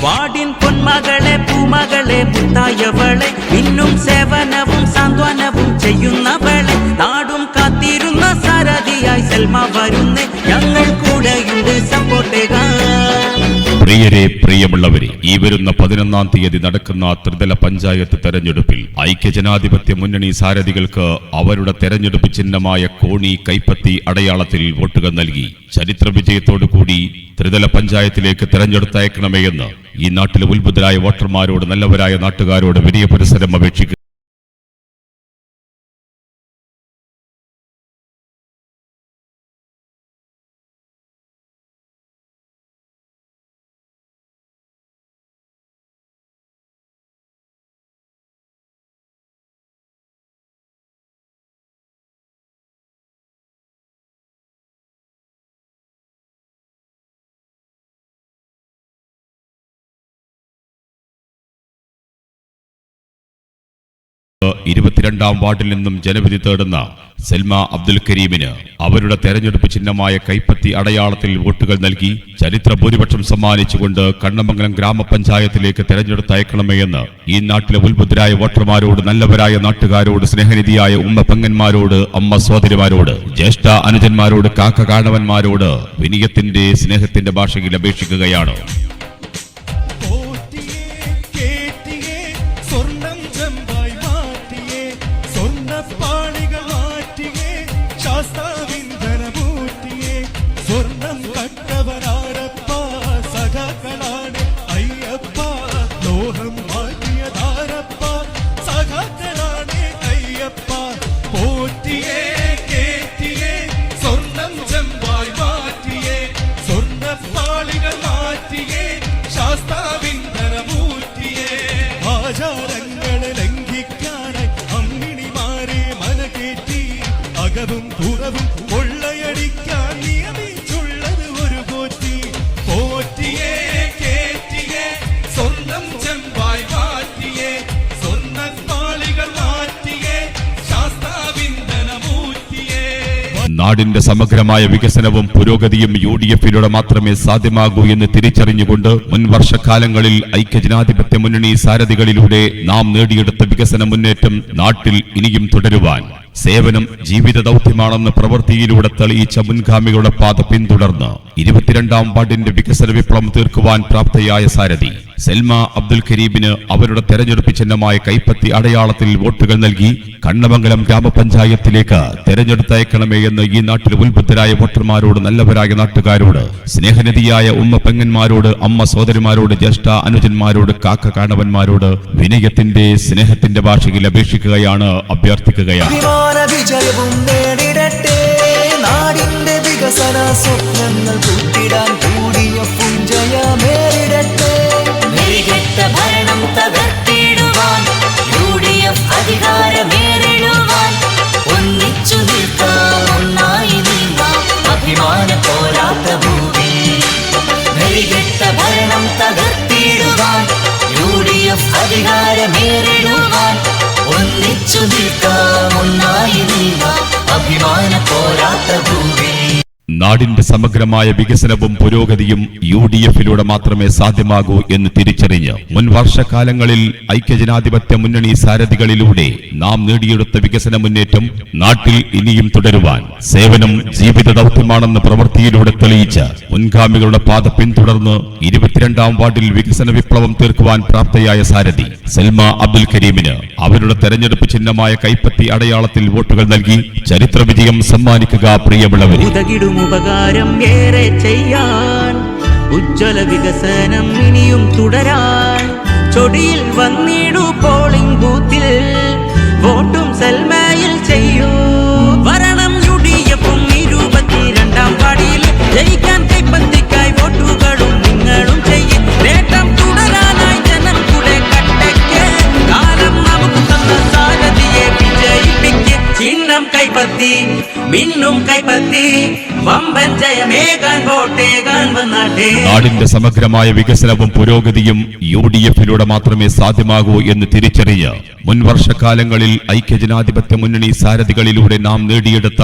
വാടിൻ പൊന്മകളെ പൂമകളെ മുത്തായവളെ ഇന്നും സേവനവും സാന്ത്വനവും ചെയ്യുന്നവളെ നാടും കാത്തിരുന്ന സാരഥിയായി സൽമ വരുന്നേ ഞങ്ങൾ കൂടെയുണ്ട് സപ്പോർട്ടേകാൻ. പ്രിയരെ, പ്രിയമുള്ളവരെ, ഈ വരുന്ന 11-ാം തീയതി നടക്കുന്ന ത്രിതല പഞ്ചായത്ത് തെരഞ്ഞെടുപ്പിൽ ഐക്യജനാധിപത്യ മുന്നണി സാരഥികൾക്ക് അവരുടെ തെരഞ്ഞെടുപ്പ് ചിഹ്നമായ കോണി കൈപ്പത്തി അടയാളത്തിൽ വോട്ടുകൾ നൽകി ചരിത്ര വിജയത്തോടുകൂടി ത്രിതല പഞ്ചായത്തിലേക്ക് തെരഞ്ഞെടുത്തയക്കണമേ എന്ന് ഈ നാട്ടിലെ ഉത്ബുദ്ധരായ വോട്ടർമാരോട്, നല്ലവരായ നാട്ടുകാരോട് വിനയ പുരസ്സരം അപേക്ഷിക്കുന്നു. ഇരുപത്തിരണ്ടാം വാർഡിൽ നിന്നും ജനവിധി തേടുന്ന സൽമ അബ്ദുൽ കരീമിന് അവരുടെ തെരഞ്ഞെടുപ്പ് ചിഹ്നമായ കൈപ്പത്തി അടയാളത്തിൽ വോട്ടുകൾ നൽകി ചരിത്ര ഭൂരിപക്ഷം സമ്മാനിച്ചുകൊണ്ട് കണ്ണമംഗലം ഗ്രാമപഞ്ചായത്തിലേക്ക് തെരഞ്ഞെടുത്തയക്കണമേ എന്ന് ഈ നാട്ടിലെ ഉത്ബുദ്ധരായ വോട്ടർമാരോട്, നല്ലവരായ നാട്ടുകാരോട്, സ്നേഹനിധിയായ ഉമ്മ പെങ്ങന്മാരോട്, അമ്മ സഹോദരിമാരോട്, ജ്യേഷ്ഠ അനുജന്മാരോട്, കാക്ക കാണവന്മാരോട് വിനയത്തിന്റെ, സ്നേഹത്തിന്റെ ഭാഷയിൽ അപേക്ഷിക്കുകയാണ്. അകവും പുറവും കൊള്ളയടിക്കാൻ നിയമിച്ചുള്ളത് ഒരു പോറ്റി. പോറ്റിയെ കേറ്റിയെ സ്വർണം ചെമ്പായി മാറ്റിയെ, സ്വർണ്ണപ്പാളികൾ മാറ്റിയെ, ശാസ്താവിന്ദനമൂറ്റിയെ. നാടിന്റെ സമഗ്രമായ വികസനവും പുരോഗതിയും UDF-ലൂടെ മാത്രമേ സാധ്യമാകൂ എന്ന് തിരിച്ചറിഞ്ഞുകൊണ്ട് മുൻ വർഷക്കാലങ്ങളിൽ ഐക്യജനാധിപത്യ മുന്നണി സാരഥികളിലൂടെ നാം നേടിയെടുത്ത വികസന മുന്നേറ്റം നാട്ടിൽ ഇനിയും തുടരുവാൻ സേവനം ജീവിത ദൗത്യമാണെന്ന് പ്രവൃത്തിയിലൂടെ തെളിയിച്ച മുൻഗാമികളുടെ പാത പിന്തുടർന്ന് 22-ാം വാർഡിന്റെ വികസന വിപ്ലവം തീർക്കുവാൻ പ്രാപ്തയായ സാരഥി സൽമ അബ്ദുൽ കരീമിന് അവരുടെ തെരഞ്ഞെടുപ്പ് ചിഹ്നമായ കൈപ്പത്തി അടയാളത്തിൽ വോട്ടുകൾ നൽകി കണ്ണമംഗലം ഗ്രാമപഞ്ചായത്തിലേക്ക് തെരഞ്ഞെടുത്തയക്കണമേ എന്ന് ഈ നാട്ടിലെ ഉത്ബുദ്ധരായ വോട്ടർമാരോട്, നല്ലവരായ നാട്ടുകാരോട്, സ്നേഹനിധിയായ ഉമ്മ പെങ്ങന്മാരോട്, അമ്മ സഹോദരിമാരോട്, ജ്യേഷ്ഠ അനുജന്മാരോട്, കാക്ക കാണവന്മാരോട് വിനയത്തിന്റെ, സ്നേഹത്തിന്റെ ഭാഷയിൽ അപേക്ഷിക്കുകയാണ്, അഭ്യർത്ഥിക്കുകയാണ്. വിജയവും നേടിടട്ടെ, നാടിന്റെ വികസന സ്വപ്നങ്ങൾ കൂട്ടിടാൻ UDF ജയമേറിടട്ടെ. മികച്ച ഭരണം തകർത്തിടുവാൻ UDF അധികാരമേറിടുവാൻ ഒന്നിച്ചു നിൽക്കാം, ഒന്നായി നീങ്ങാം, അഭിമാന പോരാട്ട ഭൂമി. മികച്ച ഭരണം തകർത്തിടുവാൻ UDF അധികാരമേറിടുവാൻ ഒന്നിച്ചു നിൽക്കാം, ഒന്നായി നീങ്ങാം, അഭിമാന പോരാട്ട ഭൂമി. നാടിന്റെ സമഗ്രമായ വികസനവും പുരോഗതിയും UDF-ലൂടെ മാത്രമേ സാധ്യമാകൂ എന്ന് തിരിച്ചറിഞ്ഞ് മുൻ വർഷകാലങ്ങളിൽ ഐക്യജനാധിപത്യ മുന്നണി സാരഥികളിലൂടെ നാം നേടിയെടുത്ത വികസന മുന്നേറ്റം നാട്ടിൽ ഇനിയും തുടരുവാൻ സേവനം ജീവിത ദൗത്യമാണെന്ന് പ്രവൃത്തിയിലൂടെ തെളിയിച്ച മുൻഗാമികളുടെ പാത പിന്തുടർന്ന് 22-ാം വാർഡിൽ വികസന വിപ്ലവം തീർക്കുവാൻ പ്രാപ്തയായ സാരഥി സൽമ അബ്ദുൽ കരീമിന് അവരുടെ തെരഞ്ഞെടുപ്പ് ചിഹ്നമായ കൈപ്പത്തി അടയാളത്തിൽ വോട്ടുകൾ നൽകി ചരിത്ര വിജയം സമ്മാനിക്കുക. പ്രിയമുള്ളവരെ, ഉപകാരം ഏറെ ചെയ്യാൻ, ഉജ്ജ്വല വികസനം ഇനിയും തുടരാൻ ചൊടിയിൽ വന്നിടു പോളിംഗ് ബൂത്തിൽ വോട്ടും സൽമയിൽ ചെയ്യൂ. വരണം UDF-ഉം 22-ാം വാർഡിൽ ജയിക്കാൻ കൈപ്പത്തിക്കായി വോട്ടുകളും നിങ്ങളും ചെയ്യും. നേട്ടം തുടരാനായി ജനം കൂടെ കട്ടയ്ക്ക് കാലം നമുക്ക് തന്ന സാരഥിയെ വിജയിപ്പിക്ക്. ചിഹ്നം കൈപ്പത്തി, മിന്നും കൈപ്പത്തി, വമ്പൻ ജയമേകാൻ വോട്ടേകാൻ വന്നാട്ടെ. നാടിന്റെ സമഗ്രമായ വികസനവും പുരോഗതിയും UDF-ലൂടെ മാത്രമേ സാധ്യമാകൂ എന്ന് തിരിച്ചറിഞ്ഞ് മുൻ വർഷകാലങ്ങളിൽ ഐക്യജനാധിപത്യ മുന്നണി സാരഥികളിലൂടെ നാം നേടിയെടുത്ത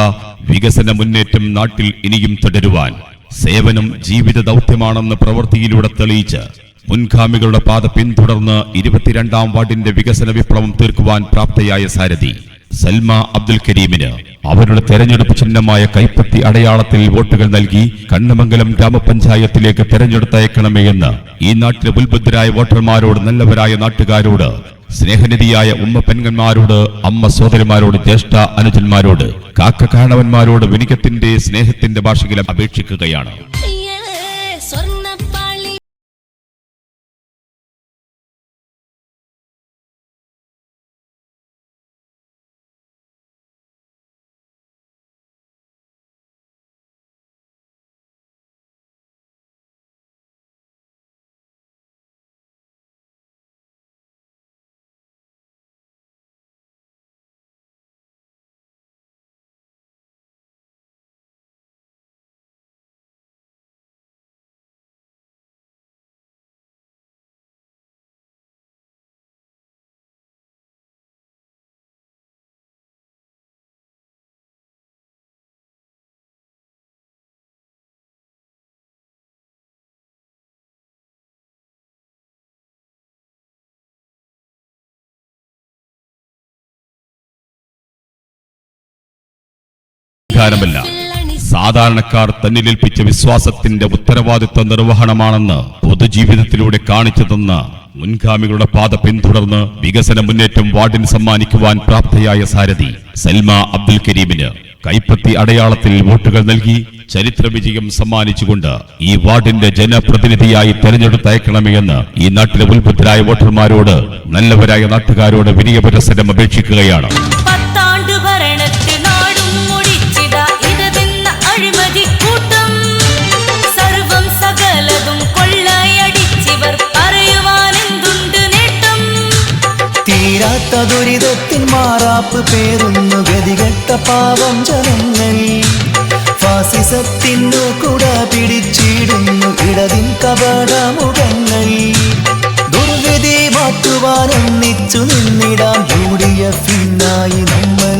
വികസന മുന്നേറ്റം നാട്ടിൽ ഇനിയും തുടരുവാൻ സേവനം ജീവിത ദൗത്യമാണെന്ന് പ്രവൃത്തിയിലൂടെ തെളിയിച്ച് മുൻഗാമികളുടെ പാത പിന്തുടർന്ന് 22-ാം വാർഡിന്റെ വികസന വിപ്ലവം തീർക്കുവാൻ പ്രാപ്തയായ സാരഥി സൽമ അബ്ദുൽ കരീമിന് അവരുടെ തെരഞ്ഞെടുപ്പ് ചിഹ്നമായ കൈപ്പത്തി അടയാളത്തിൽ വോട്ടുകൾ നൽകി കണ്ണമംഗലം ഗ്രാമപഞ്ചായത്തിലേക്ക് തെരഞ്ഞെടുത്തയക്കണമേ എന്ന് ഈ നാട്ടിലെ ഉത്ബുദ്ധരായ വോട്ടർമാരോട്, നല്ലവരായ നാട്ടുകാരോട്, സ്നേഹനിധിയായ ഉമ്മ പെങ്ങന്മാരോട്, അമ്മ സഹോദരിമാരോട്, ജ്യേഷ്ഠ അനുജന്മാരോട്, കാക്ക കാണവന്മാരോട് വിനികത്തിന്റെ സ്നേഹത്തിന്റെ ഭാഷയിൽ അപേക്ഷിക്കുകയാണ്. ാരമല്ല, സാധാരണക്കാർ തന്നിലേൽപ്പിച്ച വിശ്വാസത്തിന്റെ ഉത്തരവാദിത്വ നിർവഹണമാണെന്ന് പൊതുജീവിതത്തിലൂടെ കാണിച്ചു തന്ന മുൻഗാമികളുടെ പാത പിന്തുടർന്ന് വികസന മുന്നേറ്റം വാർഡിന് സമ്മാനിക്കുവാൻ പ്രാപ്തയായ സാരഥി സൽമ അബ്ദുൽ കരീമിന് കൈപ്പത്തി അടയാളത്തിൽ വോട്ടുകൾ നൽകി ചരിത്ര വിജയം സമ്മാനിച്ചുകൊണ്ട് ഈ വാർഡിന്റെ ജനപ്രതിനിധിയായി തെരഞ്ഞെടുത്തയക്കണമേ എന്ന് ഈ നാട്ടിലെ ഉത്ബുദ്ധരായ വോട്ടർമാരോട്, നല്ലവരായ നാട്ടുകാരോട് വിനയപുരസ്സരം അപേക്ഷിക്കുകയാണ്. തീരാത്ത ദുരിതത്തിൻ മാറാപ്പ് പേറുന്നു ഗതികെട്ട പാവം ജനങ്ങൾ. ഫാസിസത്തിനു കുട പിടിച്ചിടുന്നു ഇടതിൻ കപടമുഖങ്ങൾ. ദുർവിധി മാറ്റുവാൻ ഒന്നിച്ചു നിന്നിടാം UDF-നായി നമ്മൾ.